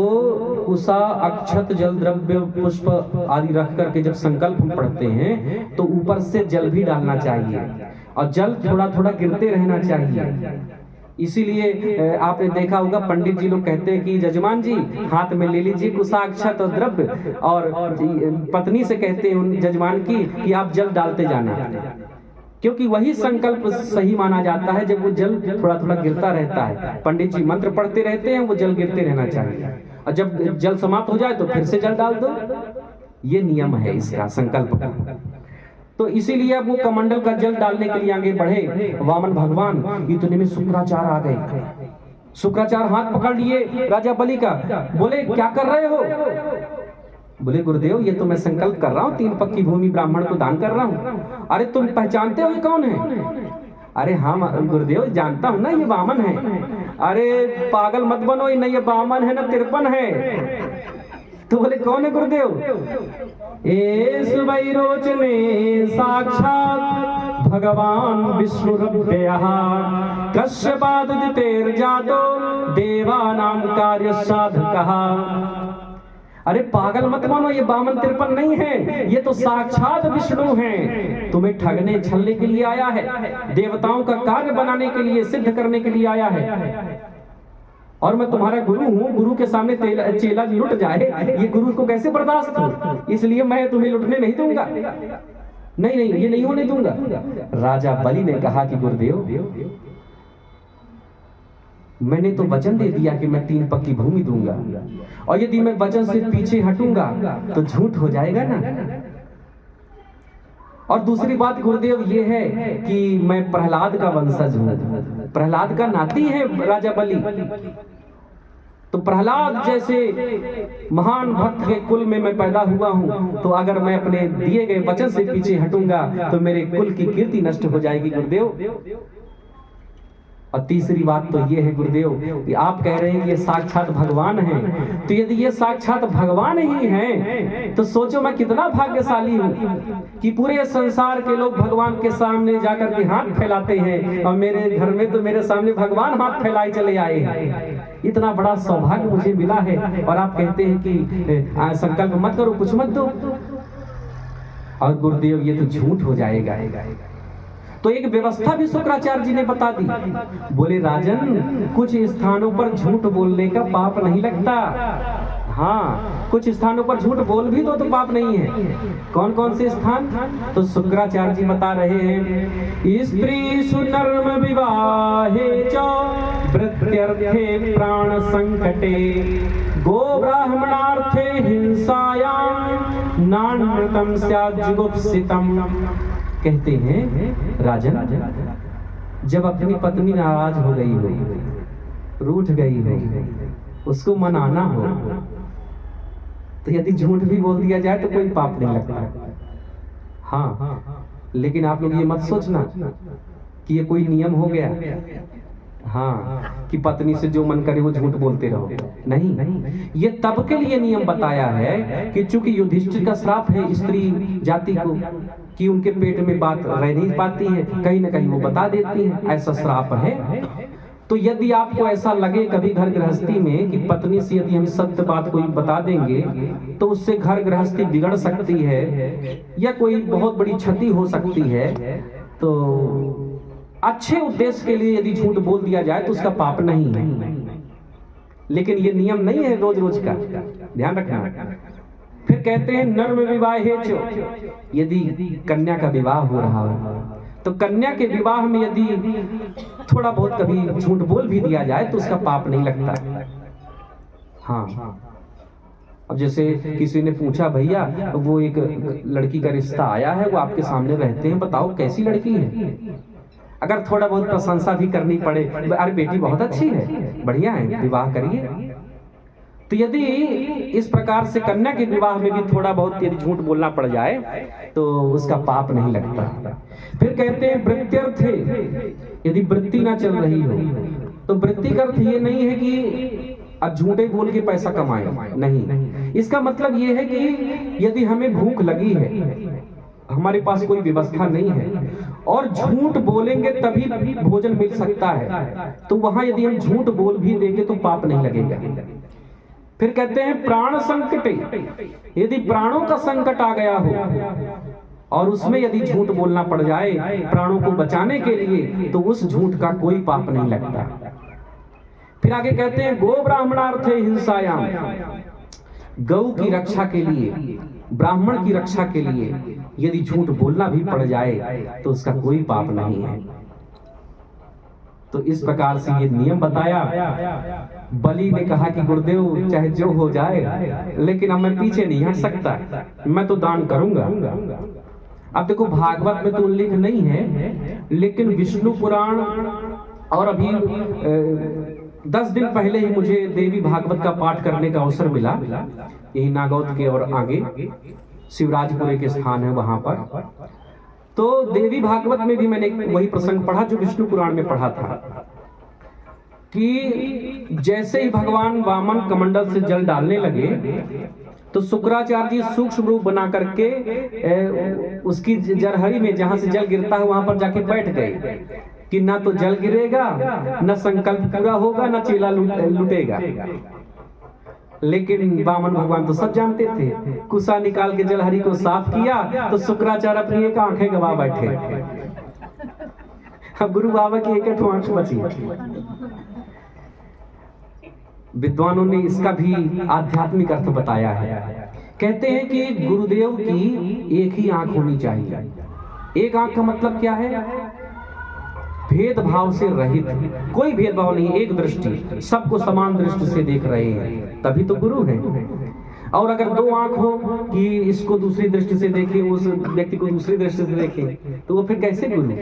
कुशा अक्षत जल द्रव्य पुष्प आदि रख करके जब संकल्प हम पढ़ते हैं तो ऊपर से जल भी डालना चाहिए और जल थोड़ा थोड़ा गिरते रहना चाहिए। इसीलिए आपने देखा होगा पंडित जी लोग कहते हैं कि जजमान जी हाथ में ले लीजिए कुशा अक्षत और द्रव्य, और पत्नी से कहते हैं उन जजमान की कि आप जल डालते जाना, क्योंकि वही संकल्प सही माना जाता है जब वो जल थोड़ा थोड़ा गिरता रहता है। पंडित जी मंत्र पढ़ते रहते हैं, वो जल गिरते रहना चाहिए, और जब जल समाप्त हो जाए तो फिर से जल डाल दो। ये नियम है इसका संकल्प का। तो इसीलिए अब वो कमंडल का जल डालने के लिए आगे बढ़े वामन भगवान। इतने में शुक्राचार्य आ गए। शुक्राचार्य हाथ पकड़ लिए राजा बलि का, बोले क्या कर रहे हो? बोले गुरुदेव ये तो मैं संकल्प कर रहा हूँ, 3 पक्की भूमि ब्राह्मण को दान कर रहा हूँ। अरे तुम पहचानते हो ये कौन है? अरे हाँ गुरुदेव जानता हूँ ना, ये वामन है। अरे पागल मत बनो, ये नहीं ये वामन है ना तिरपन है। तो बोले कौन है गुरुदेव? ए सुबैरोचने साक्षात भगवान विष्णु कश्यपादितेर्जातो देवानाम कार्य साधकः। अरे पागल मत मानो, ये वामन तिरपन नहीं है, ये तो साक्षात विष्णु हैं। तुम्हें ठगने छलने के लिए आया है, देवताओं का कार्य बनाने के लिए, सिद्ध करने के लिए आया है। और मैं तुम्हारा गुरु हूँ, गुरु के सामने चेला लुट जाए, ये गुरु को कैसे बर्दाश्त हो? इसलिए मैं तुम्हें लुटने नहीं दूंगा। नहीं नहीं ये नहीं होने दूंगा। राजा बलि ने कहा कि गुरुदेव मैंने तो वचन दे दिया कि मैं 3 पक्की भूमि दूंगा, और यदि मैं वचन से पीछे हटूंगा तो झूठ हो जाएगा ना। और दूसरी बात गुरुदेव ये है कि मैं प्रहलाद का वंशज हूं, प्रहलाद का नाती है राजा बलि। तो प्रहलाद जैसे महान भक्त के कुल में मैं पैदा हुआ हूं, तो अगर मैं अपने दिए गए वचन से पीछे हटूंगा तो मेरे कुल की कीर्ति नष्ट हो जाएगी गुरुदेव। और तीसरी बात तो ये है गुरुदेव कि आप कह रहे हैं कि ये साक्षात भगवान हैं, तो यदि ये साक्षात भगवान ही हैं तो सोचो मैं कितना भाग्यशाली हूँ कि पूरे संसार के लोग भगवान के सामने जाकर के हाथ फैलाते हैं, और मेरे घर में तो मेरे सामने भगवान हाथ फैलाए चले आए हैं। इतना बड़ा सौभाग्य मुझे मिला है, और आप कहते हैं कि संकल्प मत करो, कुछ मत दो। और गुरुदेव ये तो झूठ हो जाएगा। तो एक व्यवस्था भी शुक्राचार्य जी ने बता दी। बोले राजन कुछ स्थानों पर झूठ बोलने का पाप नहीं लगता। हाँ कुछ स्थानों पर झूठ बोल भी दो तो पाप नहीं है। कौन कौन से स्थान? तो शुक्राचार्य जी बता रहे हैं, स्त्री सुनर्म विवाहे च वृत्यर्थे प्राण संकटे गो ब्राह्मणार्थे हिंसायां नान्यतम स्यात् जुगुप्सितम। कहते हैं राजन जब अपनी पत्नी नाराज हो गई हो, रूठ गई हो, उसको मनाना हो, तो यदि झूठ भी बोल दिया जाए तो कोई पाप नहीं लगता। हाँ लेकिन आप लोग ये मत सोचना कि ये कोई नियम हो गया, हाँ कि पत्नी से जो मन करे वो झूठ बोलते रहो। नहीं, ये तब के लिए नियम बताया है कि चूंकि युधिष्ठिर का श्राप है स्त्री जाति को कि उनके पेट में बात रह नहीं पाती है, कहीं ना कहीं वो बता देती है, ऐसा श्राप है। तो यदि आपको ऐसा लगे कभी घर गृहस्थी में कि पत्नी से यदि हम सत्य बात कोई बता देंगे तो उससे घर गृहस्थी बिगड़ सकती है या कोई बहुत बड़ी क्षति हो सकती है, तो अच्छे उद्देश्य के लिए यदि झूठ बोल दिया जाए तो उसका पाप नहीं है। लेकिन ये नियम नहीं है रोज रोज का, ध्यान रखना। फिर कहते हैं नर्म विवाहे चो, यदि कन्या का विवाह हो रहा हो तो कन्या के विवाह में यदि थोड़ा बहुत कभी झूठ बोल भी दिया जाए तो उसका पाप नहीं लगता। हाँ अब जैसे किसी ने पूछा भैया वो एक लड़की का रिश्ता आया है, वो आपके सामने रहते हैं, बताओ कैसी लड़की है। अगर थोड़ा बहुत प्रशंसा भी करनी पड़े, अरे बेटी बहुत अच्छी है, बढ़िया है, विवाह करिए। तो यदि इस प्रकार से कन्या के विवाह में भी थोड़ा बहुत यदि झूठ बोलना पड़ जाए तो उसका पाप नहीं लगता। फिर कहते हैं वृत्त्यर्थे, यदि वृत्ति ना चल रही हो तो वृत्ति का अर्थ ये नहीं है कि अब झूठे बोल के पैसा कमाए, नहीं। इसका मतलब ये है कि यदि हमें भूख लगी है, हमारे पास कोई व्यवस्था नहीं है और झूठ बोलेंगे तभी भोजन मिल सकता है, तो वहां यदि हम झूठ बोल भी देंगे तो पाप नहीं लगेगा। फिर कहते हैं प्राण संकटे, यदि प्राणों का संकट आ गया हो और उसमें यदि झूठ बोलना पड़ जाए प्राणों को बचाने के लिए, तो उस झूठ का कोई पाप नहीं लगता। फिर आगे कहते हैं गो ब्राह्मणार्थे हिंसायाम, गौ की रक्षा के लिए, ब्राह्मण की रक्षा के लिए यदि झूठ बोलना भी पड़ जाए तो उसका कोई पाप नहीं है। तो इस प्रकार से ये नियम बताया। बलि ने कहा कि गुरुदेव चाहे जो हो जाए, लेकिन अब मैं पीछे नहीं हट सकता, मैं तो दान करूंगा। अब देखो भागवत में तो उल्लेख नहीं है, लेकिन विष्णु पुराण और अभी 10 दिन पहले ही मुझे देवी भागवत का पाठ करने का अवसर मिला, यही नागौद के और आगे शिवराजपुरे के स्थान है वहां पर। तो देवी भागवत में भी मैंने वही प्रसंग पढ़ा जो विष्णु पुराण में पढ़ा था, कि जैसे ही भगवान वामन कमंडल से जल डालने लगे तो शुक्राचार्य जी सूक्ष्म रूप बना करके उसकी जरहरी में जहां से जल गिरता है वहां पर जाके बैठ गए कि ना तो जल गिरेगा, न संकल्प पूरा होगा, न चेला लुटेगा। लेकिन वामन भगवान तो सब जानते थे, कुसा निकाल के जलहरी को साफ किया तो शुक्राचार्य अपनी एक आंखें गवा बैठे। अब गुरु बाबा की एक आंख बची। विद्वानों ने इसका भी आध्यात्मिक अर्थ बताया है। कहते हैं कि गुरुदेव की एक ही आंख होनी चाहिए। एक आंख का मतलब क्या है? भेदभाव से रहित, कोई भेदभाव नहीं, एक दृष्टि, सबको समान दृष्टि से देख रहे हैं, तभी तो गुरु हैं। और अगर दो आंख हो कि इसको दूसरी दृष्टि से देखें, उस व्यक्ति को दूसरी दृष्टि से देखें, तो वो फिर कैसे गुरु?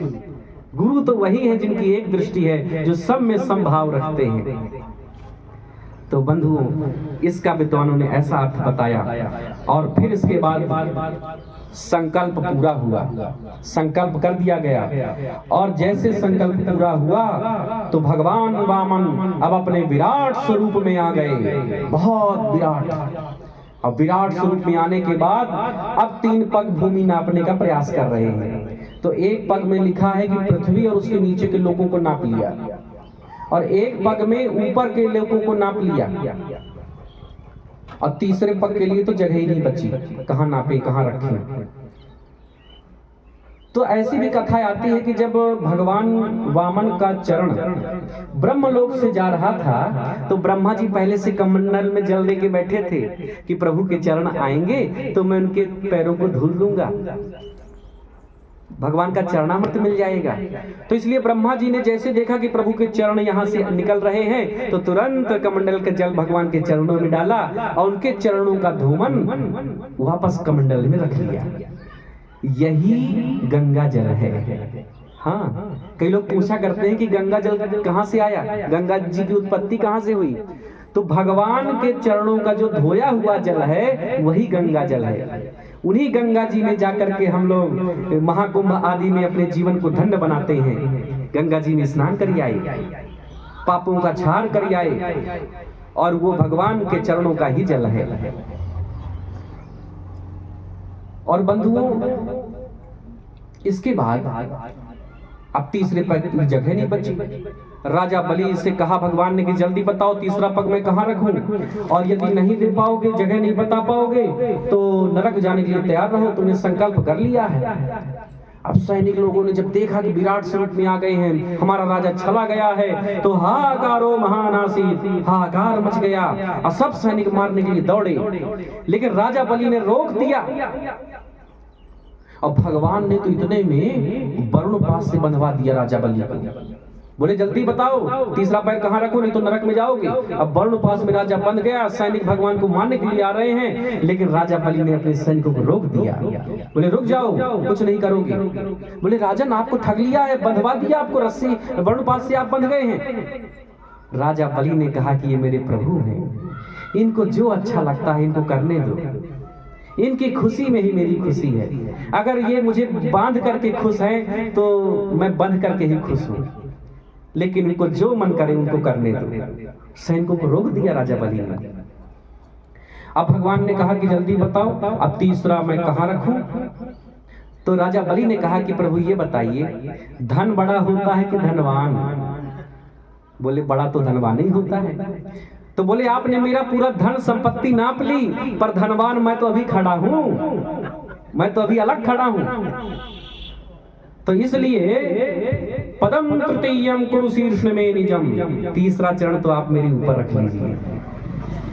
गुरु तो वही है जिनकी एक दृष्टि है, जो सब में समभाव रखते हैं। तो बंधुओं, इसका विद्वानों ने ऐसा अर्थ बताया। और फिर इसके बाद संकल्प पूरा हुआ, संकल्प कर दिया गया। और जैसे संकल्प पूरा हुआ तो भगवान वामन अब अपने विराट स्वरूप में आ गए, बहुत विराट। अब विराट स्वरूप में आने के बाद अब 3 पग भूमि नापने का प्रयास कर रहे हैं। तो एक पग में लिखा है कि पृथ्वी और उसके नीचे के लोगों को नाप लिया, और एक पग में ऊपर के लोगों को नाप लिया, और तीसरे पग के लिए तो जगह ही नहीं बची, कहां नापे कहां रखे। तो ऐसी भी कथा आती है कि जब भगवान वामन का चरण ब्रह्मलोक से जा रहा था तो ब्रह्मा जी पहले से कमंडल में जल लेके बैठे थे कि प्रभु के चरण आएंगे तो मैं उनके पैरों को धुल लूंगा, भगवान का चरणामृत मिल जाएगा। तो इसलिए ब्रह्मा जी ने जैसे देखा कि प्रभु के चरण यहाँ से निकल रहे हैं तो तुरंत कमंडल का जल भगवान के चरणों में डाला और उनके चरणों का धूमन वापस कमंडल में रख लिया। यही गंगा जल है। हाँ, कई लोग पूछा करते हैं कि गंगा जल कहाँ से आया, गंगा जी की उत्पत्ति कहाँ से हुई? तो भगवान के चरणों का जो धोया हुआ जल है वही गंगा जल है। उन्हीं गंगा जी में जाकर के हम लोग महाकुंभ आदि में अपने जीवन को धन्य बनाते हैं। गंगा जी में स्नान कर आए, पापों का क्षार कर आए, और वो भगवान के चरणों का ही जल है। और बंधुओं, इसके बाद अब तीसरे पग की जगह नहीं बची। राजा बलि से कहा भगवान ने कि जल्दी बताओ तीसरा पग मैं कहाँ रखूं, और यदि नहीं दे पाओगे, जगह नहीं बता पाओगे तो नरक जाने के लिए तैयार रहो, तुमने संकल्प कर लिया है। अब सैनिक लोगों ने जब देखा कि विराट स्वरूप में आ गए हैं, हमारा राजा चला गया है, तो हाहाकारो महानासी, हाहाकार मच गया और सब सैनिक मारने के लिए दौड़े। लेकिन राजा बलि ने रोक दिया। और भगवान ने तो इतने में वरुण पास से बंधवा दिया राजा बलि को। बोले जल्दी बताओ तीसरा पैर कहाँ रखो, नहीं तो नरक में जाओगे। अब वरुण पास में राजा बंध गया, सैनिक भगवान को मारने के लिए आ रहे हैं, लेकिन राजा बलि ने अपने सैनिकों को रोक दिया। बोले रुक जाओ, कुछ नहीं करोगे। बोले राजन आपको ठग लिया है, बंधवा दिया आपको रस्सी, वरुण पास से आप बंध गए हैं। राजा बलि ने कहा कि ये मेरे प्रभु हैं, इनको जो अच्छा लगता है इनको करने दो, इनकी खुशी में ही मेरी खुशी है। अगर ये मुझे बांध करके खुश हैं तो मैं बंध करके ही खुश हूं, लेकिन इनको जो मन करे उनको करने दो। सैनिकों को रोक दिया राजा बलि ने। अब भगवान ने कहा कि जल्दी बताओ अब तीसरा मैं कहां रखूं। तो राजा बलि ने कहा कि प्रभु ये बताइए, धन बड़ा होता है कि धनवान? बोले बड़ा तो धनवान ही होता है। तो बोले आपने मेरा पूरा धन संपत्ति नाप ली, पर धनवान मैं तो अभी खड़ा हूं, मैं तो अभी अलग खड़ा हूं। तो इसलिए पदम तृतीयम कुरु शीर्ष में निजम, तीसरा चरण तो आप मेरे ऊपर रख लीजिए,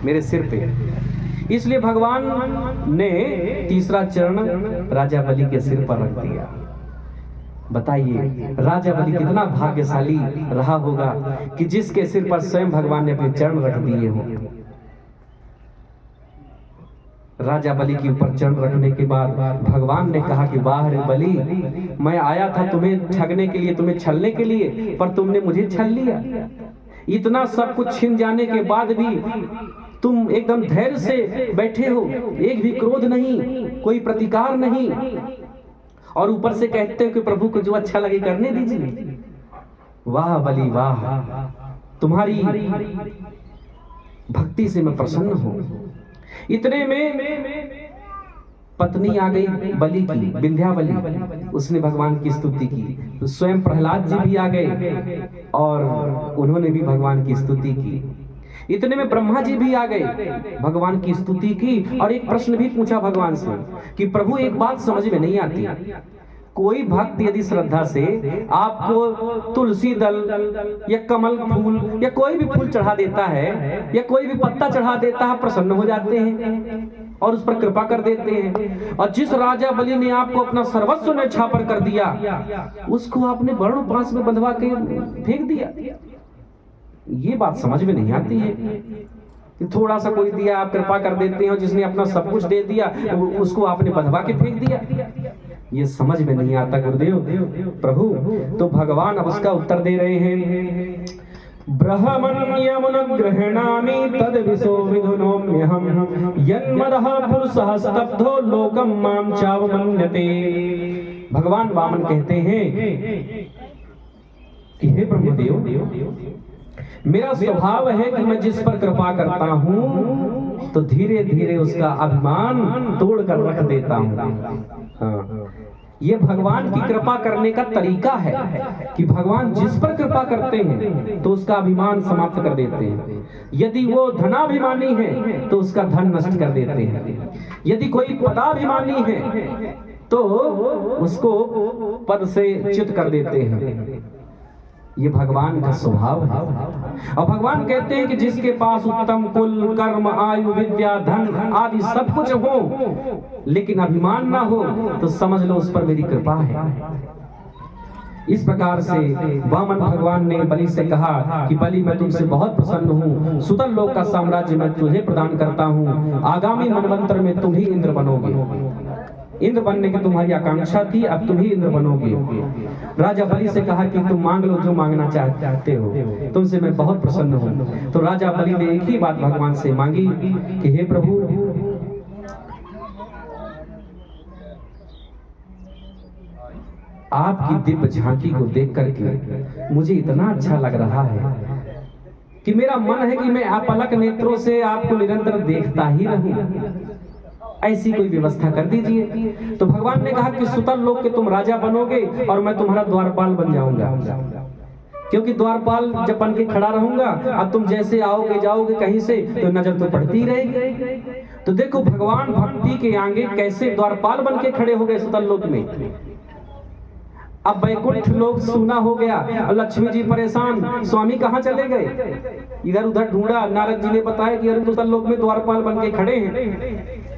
मेरे सिर पे। इसलिए भगवान ने तीसरा चरण राजा बलि के सिर पर रख दिया। बताइए राजा बलि कितना भाग्यशाली रहा होगा कि जिसके सिर पर स्वयं भगवान ने अपने चरण रख दिए हो। राजा बलि के ऊपर चरण रखने के बाद भगवान ने कहा कि वाह रे बलि, मैं आया था तुम्हें ठगने के लिए, तुम्हें छलने के लिए, पर तुमने मुझे छल लिया। इतना सब कुछ छिन जाने के बाद भी तुम एकदम धैर्य से बैठे हो, एक भी क्रोध नहीं, कोई प्रतिकार नहीं, और ऊपर से कहते हो कि प्रभु को जो अच्छा लगे करने दीजिए। वाह बलि वाह, तुम्हारी भक्ति से मैं प्रसन्न हूं। इतने में पत्नी आ गई बलि की, विंध्यावली, उसने भगवान की स्तुति की। तो स्वयं प्रहलाद जी भी आ गए और उन्होंने भी भगवान की स्तुति की। इतने में ब्रह्मा जी भी आ गए, भगवान की स्तुति की, और एक प्रश्न भी पूछा भगवान से कि प्रभु एक बात समझ में नहीं आती, कोई भक्त यदि श्रद्धा से आपको तुलसी दल या कमल फूल या कोई भी फूल चढ़ा देता है या कोई भी पत्ता चढ़ा देता है, प्रसन्न हो जाते हैं और उस पर कृपा कर देते हैं। और जिस राजा बलि ने आपको अपना सर्वस्व न्यौछावर कर दिया, उसको आपने वर्ण पास में बंधवा के फेंक दिया। ये बात समझ में नहीं आती है कि थोड़ा सा कोई दिया आप कृपा कर देते हैं, और जिसने अपना सब कुछ दे दिया उसको आपने बंधवा के फेंक दिया। ये समझ में नहीं आता गुरुदेव प्रभु। तो भगवान अब उसका उत्तर दे रहे हैं, ब्रह्मण्यमुनग्रहणामि तद्विशो विधुनोम्यहम् यन्मदः पुरुषः स्तब्धो लोकं मां चावमन्यते। भगवान वामन कहते हैं कि हे ब्रह्मदेव, मेरा स्वभाव है कि मैं जिस पर कृपा करता हूं तो धीरे धीरे उसका अभिमान तोड़कर रख देता हूं। हाँ, ये भगवान की कृपा करने का तरीका है कि भगवान जिस पर कृपा करते हैं तो उसका अभिमान समाप्त कर देते हैं। यदि वो धनाभिमानी है तो उसका धन नष्ट कर देते हैं, यदि कोई पदाभिमानी है तो उसको पद से च्युत कर देते हैं। ये भगवान का स्वभाव है। और भगवान कहते हैं कि जिसके पास उत्तम कुल, कर्म, आयु, विद्या, धन आदि सब कुछ हो लेकिन अभिमान ना हो तो समझ लो उस पर मेरी कृपा है। इस प्रकार से वामन भगवान ने बलि से कहा कि बलि मैं तुमसे बहुत प्रसन्न हूँ, सुतल लोक का साम्राज्य मैं तुझे प्रदान करता हूँ, आगामी मनवंतर में तुम ही इंद्र बनोगे। इंद्र बनने की तुम्हारी आकांक्षा थी, अब तुम ही इंद्र बनोगे। राजा बलि से कहा कि तुम मांग लो जो मांगना चाहते हो, तुमसे मैं बहुत प्रसन्न हूँ। तो राजा बलि ने एक ही बात भगवान से मांगी कि हे प्रभु, आपकी दिव्य झांकी को देख करके मुझे इतना अच्छा लग रहा है कि मेरा मन है कि मैं अपलक नेत्रों से आपको निरंतर देखता ही रहूं। ऐसी कोई व्यवस्था कर दीजिए। तो भगवान ने कहा कि सुतल लोक के तुम राजा बनोगे और मैं तुम्हारा द्वारपाल बन जाऊंगा, क्योंकि द्वारपाल जब बन के खड़ा रहूंगा, अब तुम जैसे आओगे जाओगे कहीं से तो नजर तो पड़ती ही रहेगी। तो देखो भगवान भक्ति के आगे कैसे द्वारपाल बन के खड़े हो गए सुतल लोक में। अब वैकुंठ लोक सूना हो गया और लक्ष्मी जी परेशान, स्वामी कहाँ चले गए, इधर उधर ढूंढा। नारद जी ने बताया कि अरे सुतल लोक में द्वारपाल बन के खड़े हैं।